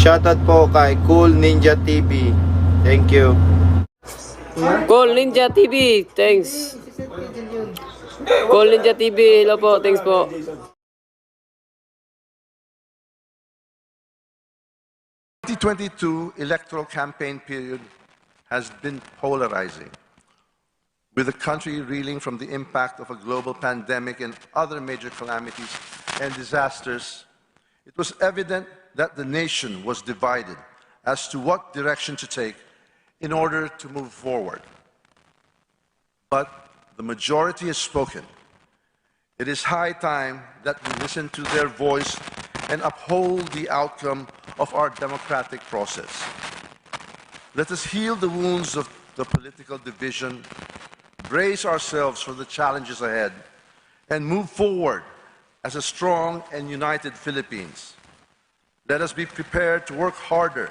Shoutout po kay Cool Ninja TV. Thank you. Cool Ninja TV, thanks. Cool Ninja TV, hello po, thanks po. 2022 electoral campaign period has been polarizing, with the country reeling from the impact of a global pandemic and other major calamities and disasters. It was evident that the nation was divided as to what direction to take in order to move forward. But the majority has spoken. It is high time that we listen to their voice and uphold the outcome of our democratic process. Let us heal the wounds of the political division, brace ourselves for the challenges ahead, and move forward as a strong and united Philippines. Let us be prepared to work harder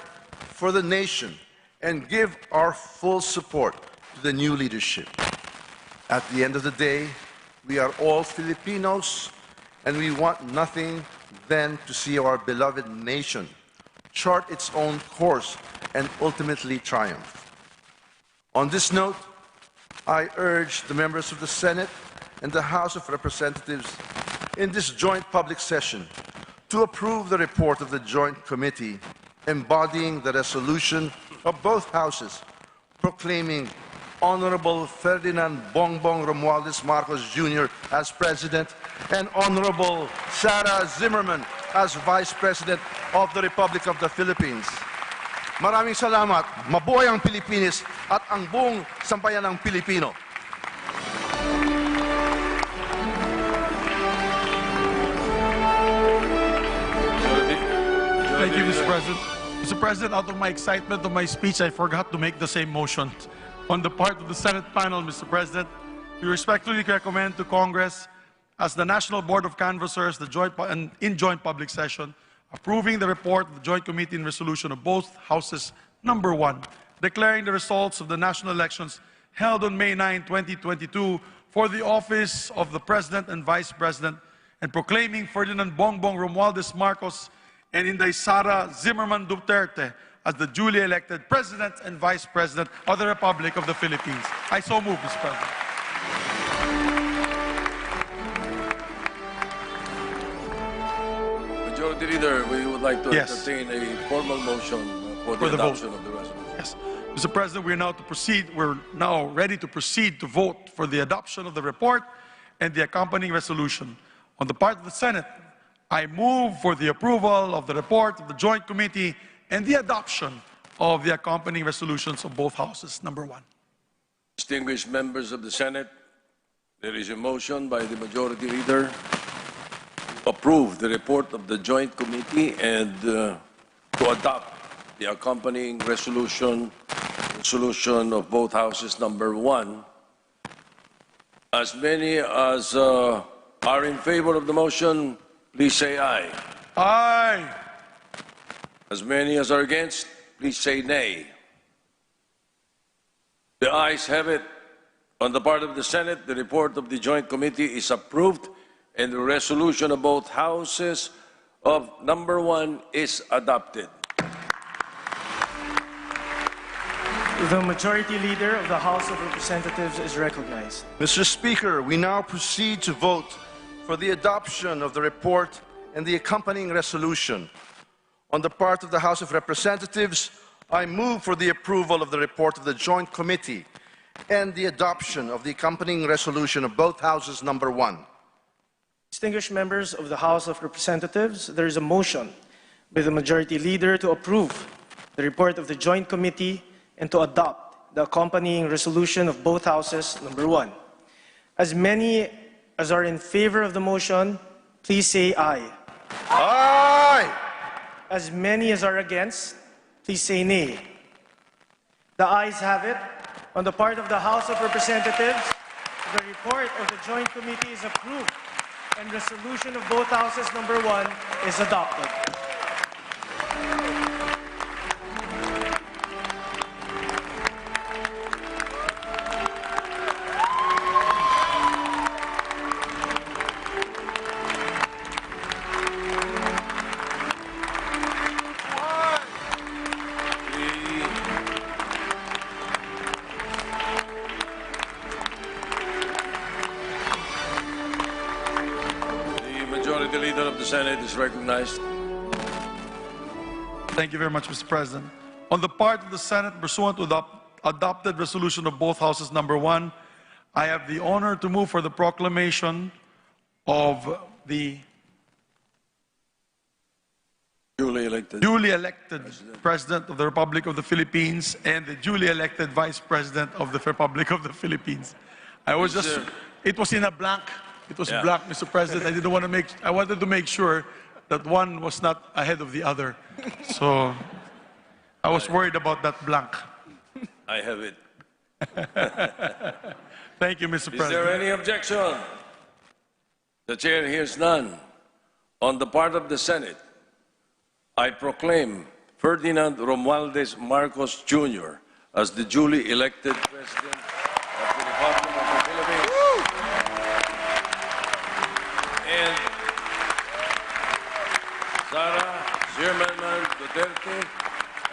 for the nation and give our full support to the new leadership. At the end of the day, we are all Filipinos, and we want nothing than to see our beloved nation chart its own course and ultimately triumph. On this note, I urge the members of the Senate and the House of Representatives in this joint public session to approve the report of the Joint Committee embodying the resolution of both houses proclaiming Honorable Ferdinand Bongbong Romualdez Marcos Jr. as President and Honorable Sara Zimmerman as Vice President of the Republic of the Philippines. Maraming salamat, mabuhay ang Pilipinas at ang buong sambayan ng Pilipino. Thank you, Mr. President. Mr. President, out of my excitement of my speech, I forgot to make the same motion. On the part of the Senate panel, Mr. President, we respectfully recommend to Congress, as the National Board of Canvassers, in joint public session, approving the report of the Joint Committee and Resolution of both Houses, number 1, declaring the results of the national elections held on May 9, 2022 for the office of the President and Vice President, and proclaiming Ferdinand Bongbong Romualdez Marcos and Inday Sara Zimmerman Duterte as the duly elected President and Vice President of the Republic of the Philippines. I so move, Mr. President. Majority Leader, we would like to Yes. entertain a formal motion for the adoption of the resolution. Yes. Mr. President, we're now ready to proceed to vote for the adoption of the report and the accompanying resolution. On the part of the Senate, I move for the approval of the report of the Joint Committee and the adoption of the accompanying resolutions of both houses, number 1. Distinguished members of the Senate, there is a motion by the Majority Leader to approve the report of the Joint Committee and to adopt the accompanying resolution of both houses, number 1. As many as are in favor of the motion, please say aye. Aye. As many as are against, please say nay. The ayes have it. On the part of the Senate, the report of the Joint Committee is approved and the resolution of both houses of number 1 is adopted. The Majority Leader of the House of Representatives is recognized. Mr. Speaker, we now proceed to vote for the adoption of the report and the accompanying resolution. On the part of the House of Representatives, I move for the approval of the report of the Joint Committee and the adoption of the accompanying resolution of both houses, number 1. Distinguished members of the House of Representatives, there is a motion by the Majority Leader to approve the report of the Joint Committee and to adopt the accompanying resolution of both houses, number 1. As many as are in favor of the motion, please say aye. Aye! As many as are against, please say nay. The ayes have it. On the part of the House of Representatives, the report of the Joint Committee is approved and resolution of both houses, number 1, is adopted. the Senate is recognized. Thank you very much, Mr. President. On the part of the Senate, pursuant to the adopted resolution of both houses, number 1, I have the honor to move for the proclamation of the Duly elected. duly elected President of the Republic of the Philippines and the duly elected Vice President of the Republic of the Philippines. I was just, it was in a blank. It was Yeah. blank, Mr. President. I wanted to make sure that one was not ahead of the other. So I was worried about that blank. I have it. Thank you, Mr. Is President. there any objection? The chair hears none. On the part of the Senate, I proclaim Ferdinand Romualdez Marcos Jr. as the duly elected President of the Republic of the Philippines. And Sara Duterte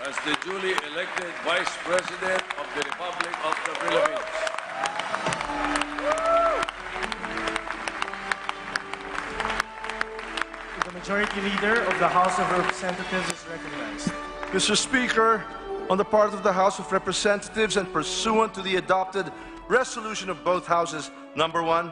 as the duly elected Vice President of the Republic of the Philippines. The Majority Leader of the House of Representatives is recognized. Mr. Speaker, on the part of the House of Representatives and pursuant to the adopted resolution of both houses, number 1,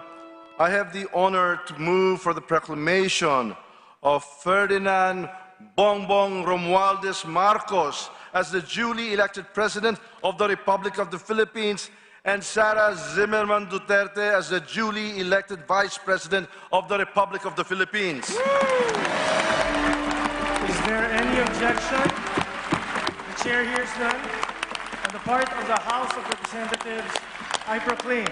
I have the honor to move for the proclamation of Ferdinand Bongbong Romualdez Marcos as the duly elected President of the Republic of the Philippines and Sara Duterte as the duly elected Vice President of the Republic of the Philippines. Is there any objection? The chair hears none. On the part of the House of Representatives, I proclaim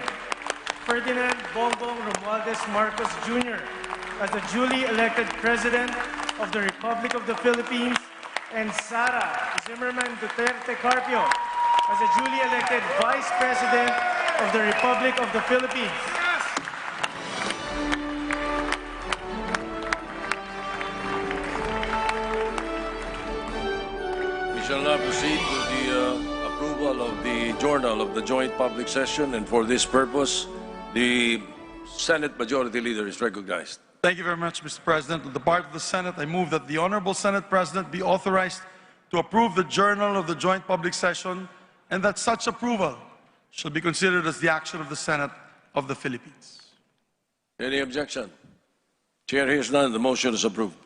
Ferdinand Bongbong Romualdez Marcos Jr. as the duly elected President of the Republic of the Philippines and Sara Duterte Carpio as the duly elected Vice President of the Republic of the Philippines. We shall now proceed to the approval of the Journal of the Joint Public Session, and for this purpose, the Senate Majority Leader is recognized. Thank you very much, Mr. President. On the part of the Senate, I move that the Honorable Senate President be authorized to approve the Journal of the Joint Public Session and that such approval shall be considered as the action of the Senate of the Philippines. Any objection? Chair hears none. The motion is approved.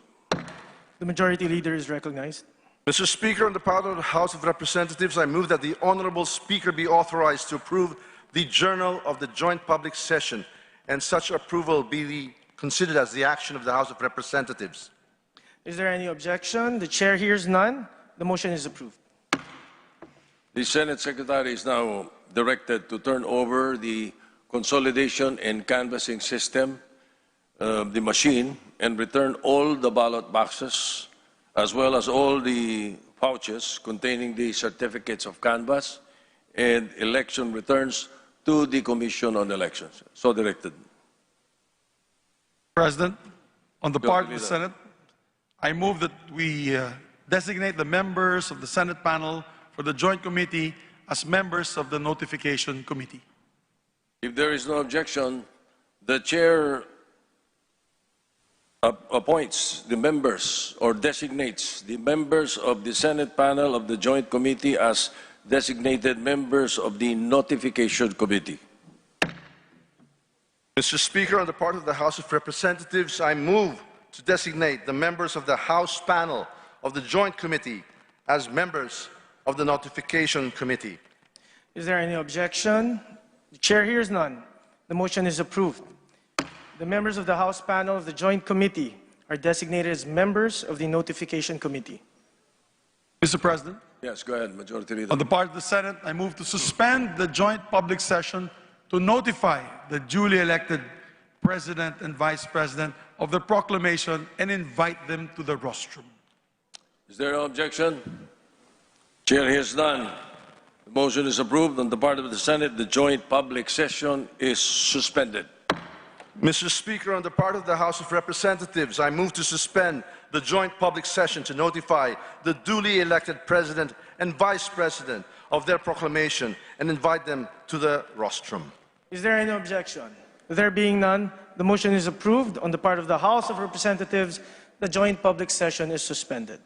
The Majority Leader is recognized. Mr. Speaker, on the part of the House of Representatives, I move that the Honorable Speaker be authorized to approve the Journal of the Joint Public Session and such approval be considered as the action of the House of Representatives. Is there any objection? The chair hears none. The motion is approved. The Senate Secretary is now directed to turn over the consolidation and canvassing system, the machine, and return all the ballot boxes, as well as all the pouches containing the certificates of canvass and election returns to the Commission on Elections. So directed. President, on the part of the Leader. Senate, I move that we designate the members of the Senate panel for the Joint Committee as members of the Notification Committee. If there is no objection, the chair appoints the members or designates the members of the Senate panel of the Joint Committee as designated members of the Notification Committee. Mr. Speaker, on the part of the House of Representatives, I move to designate the members of the House panel of the Joint Committee as members of the Notification Committee. Is there any objection? The chair hears none. The motion is approved. The members of the House panel of the Joint Committee are designated as members of the Notification Committee. Mr. President, Yes, go ahead, Majority Leader. on the part of the Senate, I move to suspend the joint public session to notify the duly elected President and Vice President of the proclamation and invite them to the rostrum. Is there no objection? Chair hears none. The motion is approved. On the part of the Senate, the joint public session is suspended. Mr. Speaker, on the part of the House of Representatives, I move to suspend the joint public session to notify the duly elected President and Vice President of their proclamation and invite them to the rostrum. Is there any objection? There being none, the motion is approved on the part of the House of Representatives. The joint public session is suspended.